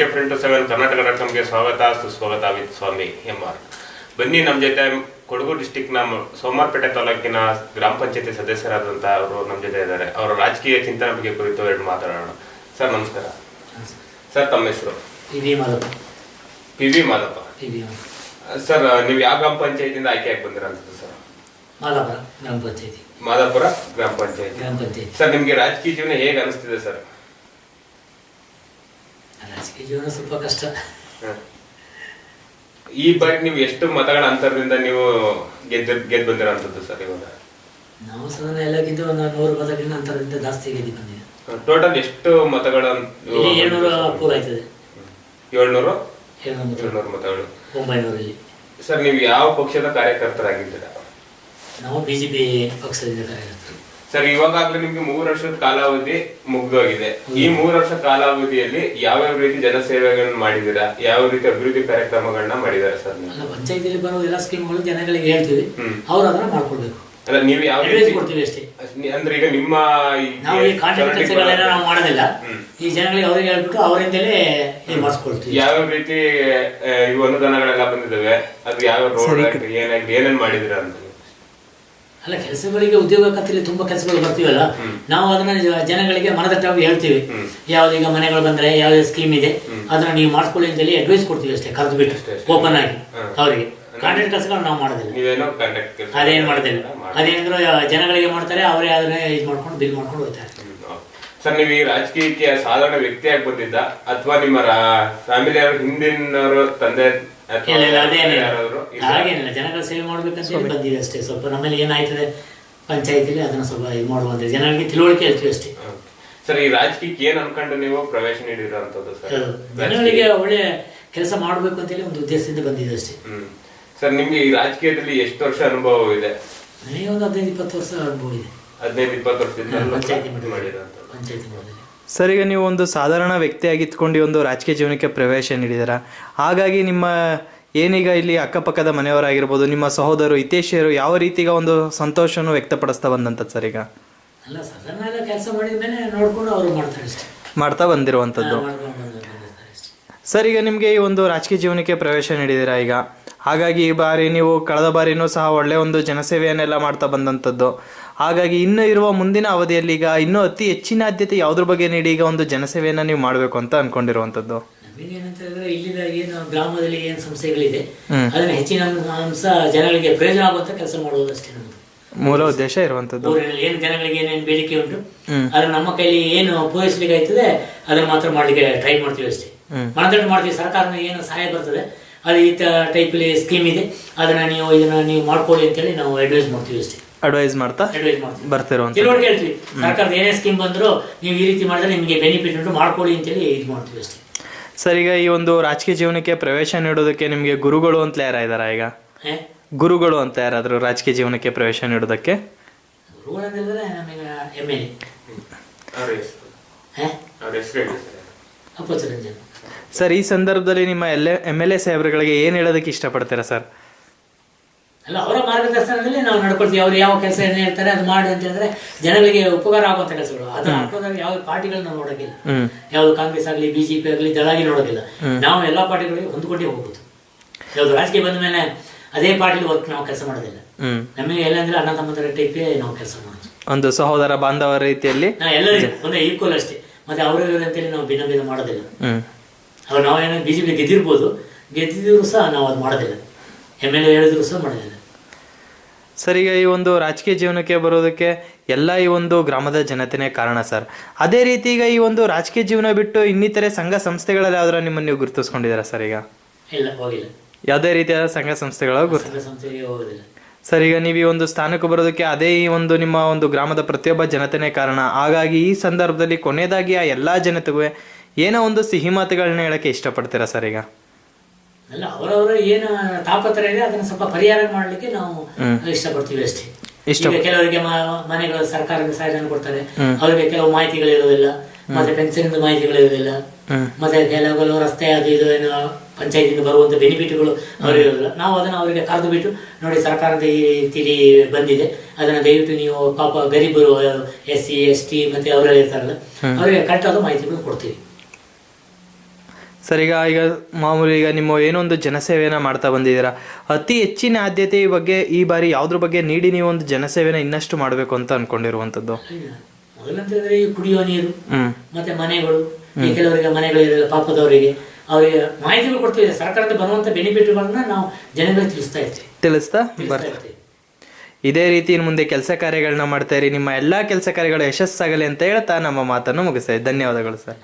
7 ಕರ್ನಾಟಕ.comಗೆ ಸ್ವಾಗತ ಸುಸ್ವಾಗತ with Swami MR. ಬನ್ನಿ ನಮ್ಮ ಜೊತೆ ಕೊಡಗು ಡಿಸ್ಟಿಕ್ನ ಸೋಮವಾರಪೇಟೆ ತಾಲೂಕಿನ ಗ್ರಾಮ ಪಂಚಾಯತಿ ಸದಸ್ಯರಾದಂಥ ಅವರು ನಮ್ಮ ಜೊತೆ ಇದ್ದಾರೆ. ಅವರ ರಾಜಕೀಯ ಚಿಂತನೆ ಬಗ್ಗೆ ಕುರಿತು ಎರಡು ಮಾತಾಡೋಣ. ಸರ್ ನಮಸ್ಕಾರ. ಸರ್ ತಮ್ಮ ಹೆಸರು? ಪಿ.ವಿ. ಮಾದಪ್ಪ. ಸರ್ ನೀವು ಯಾವ ಗ್ರಾಮ ಪಂಚಾಯತಿಯಿಂದ ಆಯ್ಕೆಯಾಗಿ ಬಂದಿರೋಂಥದ್ದು ಸರ್? ಮಾದಾಪುರ ಗ್ರಾಮ ಪಂಚಾಯತಿ. ಸರ್ ನಿಮ್ಗೆ ರಾಜಕೀಯ ಜೀವನ ಹೇಗೆ ಅನಿಸ್ತಿದೆ ಸರ್? ರಾಜಕೀಯ ಜೀವನ ಸ್ವಲ್ಪ ಕಷ್ಟ. ಈ ಬಾರಿ ನೀವು ಎಷ್ಟು ಮತಗಳ ಅಂತರದಿಂದ ನೀವು ಗೆದ್ದು ಬಂದಿರೋಂಥದ್ದು ಸರ್? ಇವಾಗ ನಾವು ಸಾಧಾರಣ ಎಲ್ಲಕ್ಕಿಂತ ಒಂದು 100 ಮತಗಳಿಂದ ಅಂತರದಿಂದ ಜಾಸ್ತಿ ಗೆದ್ದು ಬಂದಿದೆ. ಟೋಟಲ್ ಎಷ್ಟು ಮತಗಳ? 700 ಪೂರ ಆಯ್ತದೆ. 700 ಮತಗಳು. 900 ಸರ್ ನೀವು ಯಾವ ಪಕ್ಷದ ಕಾರ್ಯಕರ್ತರಾಗಿದ್ದೀರಾ? ನಾವು ಬಿಜೆಪಿ ಪಕ್ಷದಿಂದ ಕಾರ್ಯಕರ್ತರು. ಸರ್ ಇವಾಗಲೇ ನಿಮ್ಗೆ 3 ವರ್ಷದ ಕಾಲಾವಧಿ ಮುಗ್ದೋಗಿದೆ. ಈ 3 ವರ್ಷ ಕಾಲಾವಧಿಯಲ್ಲಿ ಯಾವ್ಯಾವ ರೀತಿ ಜನಸೇವೆಗಳನ್ನ ಮಾಡಿದೀರಾ? ಯಾವ ರೀತಿ ಅಭಿವೃದ್ಧಿ ಕಾರ್ಯಕ್ರಮಗಳನ್ನ ಮಾಡಿದಾರೆ ಸರ್? ಪಂಚಾಯತಿಯಲ್ಲಿ ಬರೋ ಎಲ್ಲ ಸ್ಕೀಮ್ಗಳು ಜನಗಳಿಗೆ ಹೇಳ್ತೀವಿ, ಅವ್ರು ಅದನ್ನ ಮಾಡ್ಕೊಳ್ಬೇಕು. ಅಲ್ಲ ನೀವು ಯಾವ ಕೊಡ್ತೀವಿ ಅಷ್ಟೇ. ಅಂದ್ರೆ ಈಗ ನಿಮ್ಮ ನಾವು ಈ ಕಾಂಟ್ರಾಕ್ಟ್ ಕೆಲಸಗಳನ್ನ ನಾವು ಮಾಡೋದಿಲ್ಲ. ಈ ಜನಗಳಿಗೆ ಅವ್ರಿಗೆ ಹೇಳ್ಬಿಟ್ಟು ಅವರಿಂದಲೇ ಮಾಡಿಸ್ಕೊಳ್ತೀವಿ. ಯಾವ ರೀತಿ ಇವು ಅನುದಾನಗಳೆಲ್ಲ ಬಂದಿದ್ದಾವೆ, ಅದು ಯಾವ ರೋಡ್ ಏನೇನ್ ಮಾಡಿದಿರ ಅಂತ? ಅಲ್ಲ, ಕೆಲಸಗಳಿಗೆ ಉದ್ಯೋಗ ಖಾತ್ರಿಯಲ್ಲಿ ತುಂಬಾ ಕೆಲಸಗಳು ಬರ್ತೀವಲ್ಲ, ನಾವು ಅದನ್ನ ಜನಗಳಿಗೆ ಮನದಟ್ಟಾಗಿ ಹೇಳ್ತೀವಿ. ಯಾವ್ದೀಗ ಮನೆಗಳು ಬಂದ್ರೆ ಯಾವ ಸ್ಕೀಮ್ ಇದೆ ಅದನ್ನ ನೀವು ಮಾಡಿಸ್ಕೊಳ್ಳಿ ಅಂತೇಳಿ ಅಡ್ವೈಸ್ ಕೊಡ್ತೀವಿ ಅಷ್ಟೇ, ಕರೆದು ಬಿಟ್ಟು ಓಪನ್ ಆಗಿ. ಅವರಿಗೆ ಕಾಂಟ್ರಾಕ್ಟ್ ಕೆಲಸಗಳು ನಾವು ಮಾಡೋದಿಲ್ಲ, ಅದೇನ್ ಮಾಡೋದಿಲ್ಲ. ಅದೇನಿದ್ರು ಜನಗಳಿಗೆ ಮಾಡ್ತಾರೆ, ಅವರೇ ಅದನ್ನ ಇದು ಮಾಡ್ಕೊಂಡು ಬಿಲ್ ಮಾಡ್ಕೊಂಡು ಹೋಗ್ತಾರೆ. ಸರ್ ನೀವು ಈ ರಾಜಕೀಯಕ್ಕೆ ಸಾಧಾರಣ ವ್ಯಕ್ತಿಯಾಗಿ ಬಂದಿದ್ದ ಅಥವಾ ನಿಮ್ಮ ಫ್ಯಾಮಿಲಿಯವರು ಹಿಂದಿನವರು ತಂದೆ? ಹಾಗೇನಿಲ್ಲ, ಜನಗಳ ಸೇವೆ ಮಾಡ್ಬೇಕಂತ ಬಂದಿದೆ ಅಷ್ಟೇ. ಸ್ವಲ್ಪ ನಮ್ಮಲ್ಲಿ ಏನಾಯ್ತದೆ ಪಂಚಾಯತಿಲಿ ಅದನ್ನ ಸ್ವಲ್ಪ ಇದು ಮಾಡುವಂತ ಜನಗಳಿಗೆ ತಿಳುವಳಿಕೆ ಹೇಳ್ತೀವಿ ಅಷ್ಟೇ. ಸರ್ ಈ ರಾಜಕೀಯಕ್ಕೆ ಏನ್ ಅನ್ಕೊಂಡು ನೀವು ಪ್ರವೇಶ ನೀಡಿರೋಂಥದ್ದು ಸರ್? ಜನಗಳಿಗೆ ಒಳ್ಳೆ ಕೆಲಸ ಮಾಡ್ಬೇಕು ಅಂತೇಳಿ ಒಂದು ಉದ್ದೇಶದಿಂದ ಬಂದಿದೆ ಅಷ್ಟೇ. ಸರ್ ನಿಮ್ಗೆ ಈ ರಾಜಕೀಯದಲ್ಲಿ ಎಷ್ಟು ವರ್ಷ ಅನುಭವ ಇದೆ? ನನಗೆ ಒಂದು 15-20 ವರ್ಷ ಅನುಭವ ಇದೆ. 15-20 ವರ್ಷದಿಂದ ಪಂಚಾಯತಿ ಸರ್, ಈಗ ನೀವು ಒಂದು ಸಾಧಾರಣ ವ್ಯಕ್ತಿಯಾಗಿ ಇತ್ಕೊಂಡು ಒಂದು ರಾಜಕೀಯ ಜೀವನಕ್ಕೆ ಪ್ರವೇಶ ನೀಡಿದ್ದೀರಾ. ಹಾಗಾಗಿ ನಿಮ್ಮ ಏನೀಗ ಇಲ್ಲಿ ಅಕ್ಕಪಕ್ಕದ ಮನೆಯವರಾಗಿರ್ಬೋದು, ನಿಮ್ಮ ಸಹೋದರರು ಹಿತೈಷಿಯರು ಯಾವ ರೀತಿಗ ಒಂದು ಸಂತೋಷವನ್ನು ವ್ಯಕ್ತಪಡಿಸ್ತಾ ಬಂದಂಥದ್ದು ಸರ್? ಈಗ ಅಲ್ಲ, ಸಾಧಾರಣ ಎಲ್ಲ ಕೆಲಸ ಮಾಡಿದ ಮೇಲೆ ನೋಡ್ಕೊಂಡು ಅವರು ಮಾಡ್ತಾರೆ ಅಷ್ಟೇ, ಮಾಡ್ತಾ ಬಂದಿರುವಂಥದ್ದು. ಸರ್ ಈಗ ನಿಮಗೆ ಈ ಒಂದು ರಾಜಕೀಯ ಜೀವನಕ್ಕೆ ಪ್ರವೇಶ ನೀಡಿದ್ದೀರಾ ಈಗ, ಹಾಗಾಗಿ ಈ ಬಾರಿ ನೀವು ಕಳೆದ ಬಾರಿನೂ ಸಹ ಒಳ್ಳೆಯ ಒಂದು ಜನಸೇವೆಯನ್ನೆಲ್ಲ ಮಾಡ್ತಾ ಬಂದಂಥದ್ದು. ಹಾಗಾಗಿ ಇನ್ನೂ ಇರುವ ಮುಂದಿನ ಅವಧಿಯಲ್ಲಿ ಈಗ ಇನ್ನೂ ಅತಿ ಹೆಚ್ಚಿನ ಆದ್ಯತೆ ಯಾವುದ್ರ ಬಗ್ಗೆ ನೀಡಿ ಈಗ ಒಂದು ಜನಸೇವೆಯನ್ನು ನೀವು ಮಾಡಬೇಕು ಅಂತ ಅನ್ಕೊಂಡಿರುವಂಥದ್ದು? ನಮಗೇನಂತ ಹೇಳಿದ್ರೆ ಇಲ್ಲಿನ ಏನು ಗ್ರಾಮದಲ್ಲಿ ಏನು ಸಂಸ್ಥೆಗಳಿದೆ ಅದನ್ನ ಹೆಚ್ಚಿನ ಅಂಶ ಜನಗಳಿಗೆ ಪ್ರಯೋಜನ ಆಗುವಂತ ಕೆಲಸ ಮಾಡುವುದು ಅಷ್ಟೇ ನಮ್ದು ಮೂಲ ಉದ್ದೇಶ ಇರುವಂತದ್ದು. ಏನು ಜನಗಳಿಗೆ ಏನೇನು ಬೇಡಿಕೆ ಉಂಟು ಅದನ್ನ ನಮ್ಮ ಕೈಲಿ ಏನು ಪೂರೈಸಲಿಕ್ಕೆ ಆಯ್ತದೆ ಅದನ್ನ ಮಾತ್ರ ಮಾಡ್ಲಿಕ್ಕೆ ಟ್ರೈ ಮಾಡ್ತೀವಿ ಅಷ್ಟೇ. ಮನದಟ್ಟು ಮಾಡ್ತೀವಿ. ಸರ್ಕಾರನ ಏನು ಸಹಾಯ ಬರ್ತದೆ, ಅದು ಈ ಟೈಪಲ್ಲಿ ಸ್ಕೀಮ್ ಇದೆ, ಅದನ್ನ ನೀವು ಮಾಡ್ಕೊಳ್ಳಿ ಅಂತೇಳಿ ನಾವು ಅಡ್ವೈಸ್ ಮಾಡ್ತೀವಿ ಅಷ್ಟೇ. ಅಡ್ವೈಸ್ ಮಾಡ್ತಾ ಬರ್ತಿರುವಂತ ತಿಳುವಳಿಕೆ ಹೇಳ್ತೀವಿ. ಸರ್ಕಾರದ ಏನೇ ಸ್ಕೀಮ್ ಬಂದ್ರು ನೀವು ಈ ರೀತಿ ಮಾಡಿದ್ರೆ ನಿಮಗೆ ಬೆನಿಫಿಟ್ ಉಂಟು, ಮಾಡ್ಕೊಳ್ಳಿ ಅಂತೇಳಿ ಇದು ಮಾಡ್ತೀವಿ ಅಷ್ಟೇ. ಸರ್ ಈಗ ಈ ಒಂದು ರಾಜಕೀಯ ಜೀವನಕ್ಕೆ ಪ್ರವೇಶ ನೀಡೋದಕ್ಕೆ ನಿಮಗೆ ಗುರುಗಳು ಅಂತ ಯಾರಿದಾರ? ಈಗ ಗುರುಗಳು ಅಂತ ಯಾರಾದ್ರು ರಾಜಕೀಯ ಜೀವನಕ್ಕೆ ಪ್ರವೇಶ ನೀಡೋದಕ್ಕೆ? ಗುರುಗಳು ಅಂತಂದ್ರೆ ನಮಗೆ MLA ಅಪ್ಪಚರಂಜನ್. ಸರ್ ಈ ಸಂದರ್ಭದಲ್ಲಿ ನಿಮ್ಮ MLA ಸಾಹೇಬ್ರುಗಳಿಗೆ ಏನು ಹೇಳೋದಕ್ಕೆ ಇಷ್ಟಪಡ್ತೀರಾ ಸರ್? ಅಲ್ಲ, ಅವರ ಮಾರ್ಗದರ್ಶನದಲ್ಲಿ ನಾವು ನಡ್ಕೊಳ್ತೀವಿ. ಅವ್ರು ಯಾವ ಕೆಲಸ ಏನು ಹೇಳ್ತಾರೆ ಅದು ಮಾಡಿ ಅಂತ ಹೇಳಿದ್ರೆ ಜನಗಳಿಗೆ ಉಪಕಾರ ಆಗುವಂತ ಕೆಲಸಗಳು. ಅದು ಹಾಕೋದಾಗ ಯಾವ ಪಾರ್ಟಿಗಳನ್ನ ನಾವು ನೋಡೋದಿಲ್ಲ, ಯಾವ್ದು ಕಾಂಗ್ರೆಸ್ ಆಗಲಿ ಬಿಜೆಪಿ ಆಗಲಿ ದಳಾಗಿ ನೋಡೋದಿಲ್ಲ. ನಾವು ಎಲ್ಲಾ ಪಾರ್ಟಿಗಳಿಗೆ ಹೊಂದ್ಕೊಂಡೇ ಹೋಗುದು. ಯಾವ್ದು ರಾಜಕೀಯ ಬಂದ ಮೇಲೆ ಅದೇ ಪಾರ್ಟಿಲಿ ನಾವು ಕೆಲಸ ಮಾಡೋದಿಲ್ಲ. ನಮಗೆ ಎಲ್ಲಂದ್ರೆ ಅಣ್ಣ ತಮ್ಮಂದರ ಟೈಪೇ ನಾವು ಕೆಲಸ ಮಾಡೋದು, ಒಂದು ಸಹೋದರ ಬಾಂಧವ ರೀತಿಯಲ್ಲಿ ಎಲ್ಲರಿಗೂ ಒಂದೇ ಈಕ್ವಲ್ ಅಷ್ಟೇ. ಮತ್ತೆ ಅವರು ಅಂತೇಳಿ ನಾವು ಭಿನ್ನ ಭಿನ್ನ ಮಾಡೋದಿಲ್ಲ. ಅವ್ರು ನಾವೇನೋ ಬಿಜೆಪಿ ಗೆದ್ದಿದ್ರು ಸಹ ನಾವು ಅದು ಮಾಡೋದಿಲ್ಲ, MLA ಹೇಳಿದ್ರು ಸಹ ಮಾಡೋದಿಲ್ಲ. ಸರ್ ಈಗ ಈ ಒಂದು ರಾಜಕೀಯ ಜೀವನಕ್ಕೆ ಬರೋದಕ್ಕೆ ಎಲ್ಲ ಈ ಒಂದು ಗ್ರಾಮದ ಜನತೆನೇ ಕಾರಣ ಸರ್. ಅದೇ ರೀತಿ ಈಗ ಈ ಒಂದು ರಾಜಕೀಯ ಜೀವನ ಬಿಟ್ಟು ಇನ್ನಿತರೆ ಸಂಘ ಸಂಸ್ಥೆಗಳಲ್ಲಿ ಯಾವ್ದಾರ ನಿಮ್ಮನ್ನು ನೀವು ಗುರುತಿಸ್ಕೊಂಡಿದ್ದೀರಾ ಸರ್? ಈಗ ಇಲ್ಲ, ಹೋಗಿಲ್ಲ. ಯಾವುದೇ ರೀತಿಯಾದ ಸಂಘ ಸಂಸ್ಥೆಗಳ ಹೋಗೋದಿಲ್ಲ ಸರ್. ಈಗ ನೀವು ಈ ಒಂದು ಸ್ಥಾನಕ್ಕೆ ಬರೋದಕ್ಕೆ ಅದೇ ಈ ಒಂದು ನಿಮ್ಮ ಒಂದು ಗ್ರಾಮದ ಪ್ರತಿಯೊಬ್ಬ ಜನತೆನೇ ಕಾರಣ. ಹಾಗಾಗಿ ಈ ಸಂದರ್ಭದಲ್ಲಿ ಕೊನೆಯದಾಗಿ ಆ ಎಲ್ಲಾ ಜನತೆಗೂ ಏನೋ ಒಂದು ಸಿಹಿ ಮಾತುಗಳನ್ನ ಹೇಳಕ್ಕೆ ಇಷ್ಟಪಡ್ತೀರಾ ಸರ್? ಈಗ ಅಲ್ಲ, ಅವರವರ ಏನು ತಾಪತ್ರ ಇದೆ ಅದನ್ನ ಸ್ವಲ್ಪ ಪರಿಹಾರ ಮಾಡ್ಲಿಕ್ಕೆ ನಾವು ಇಷ್ಟಪಡ್ತೀವಿ ಅಷ್ಟೇ. ಕೆಲವರಿಗೆ ಮನೆಗಳ ಸರ್ಕಾರದ ಸಹಾಯಧನ ಕೊಡ್ತಾರೆ, ಅವರಿಗೆ ಕೆಲವು ಮಾಹಿತಿಗಳು ಇರೋದಿಲ್ಲ, ಮತ್ತೆ ಪೆನ್ಷನ್ ಮಾಹಿತಿಗಳು ಇರೋದಿಲ್ಲ, ಮತ್ತೆ ಕೆಲವು ರಸ್ತೆ ಅದು ಇದು ಏನು ಪಂಚಾಯತಿಂದ ಬರುವಂತ ಬೆನಿಫಿಟ್ಗಳು ಅವ್ರಿಗೆ ಇರೋದಿಲ್ಲ. ನಾವು ಅದನ್ನ ಅವರಿಗೆ ಕರೆದು ಬಿಟ್ಟು ನೋಡಿ ಸರ್ಕಾರದ ಈ ರೀತಿಲಿ ಬಂದಿದೆ, ಅದನ್ನ ದಯವಿಟ್ಟು ನೀವು ಪಾಪ ಗರೀಬರು SC ST ಮತ್ತೆ ಅವರೆಲ್ಲ ಇರ್ತಾರಲ್ಲ ಅವರಿಗೆ ಕರೆಕ್ಟ್ ಆದ ಮಾಹಿತಿಗಳು ಕೊಡ್ತೀವಿ. ಸರ್ ಈಗ ಮಾಮೂಲಿ ಈಗ ನಿಮ್ಮ ಏನೊಂದು ಜನಸೇವೆನ ಮಾಡ್ತಾ ಬಂದಿದ್ದೀರಾ, ಅತಿ ಹೆಚ್ಚಿನ ಆದ್ಯತೆ ಈ ಬಗ್ಗೆ ಈ ಬಾರಿ ಯಾವ್ದ್ರ ಬಗ್ಗೆ ನೀಡಿ ನೀವು ಒಂದು ಜನಸೇವೆನ ಇನ್ನಷ್ಟು ಮಾಡಬೇಕು ಅಂತ ಅನ್ಕೊಂಡಿರುವಂಥದ್ದು? ಮೊದಲಂತಂದ್ರೆ ಈ ಕುಡಿಯುವ ನೀರು ಮತ್ತೆ ಮನೆಗಳು, ಈ ಕೆಲವರಿಗೆ ಮನೆಗಳಿರಲ್ಲ ಪಾಪದವರಿಗೆ, ಅವರಿಗೆ ಮಾಹಿತಿಗಳು ಕೊಡ್ತೀವಿ. ಸರ್ಕಾರದಿಂದ ಬರುವಂತ ಬೆನಿಫಿಟ್ಗಳನ್ನ ನಾವು ಜನಗಳಿಗೆ ತಿಳಿಸ್ತಾ ಇರ್ತೀವಿ. ಇದೇ ರೀತಿ ಇನ್ನು ಮುಂದೆ ಕೆಲಸ ಕಾರ್ಯಗಳನ್ನ ಮಾಡ್ತಾ ಇರಿ. ನಿಮ್ಮ ಎಲ್ಲಾ ಕೆಲಸ ಕಾರ್ಯಗಳು ಯಶಸ್ಸಾಗಲಿ ಅಂತ ಹೇಳ್ತಾ ನಮ್ಮ ಮಾತನ್ನು ಮುಗಿಸ್ತೇವೆ. ಧನ್ಯವಾದಗಳು ಸರ್.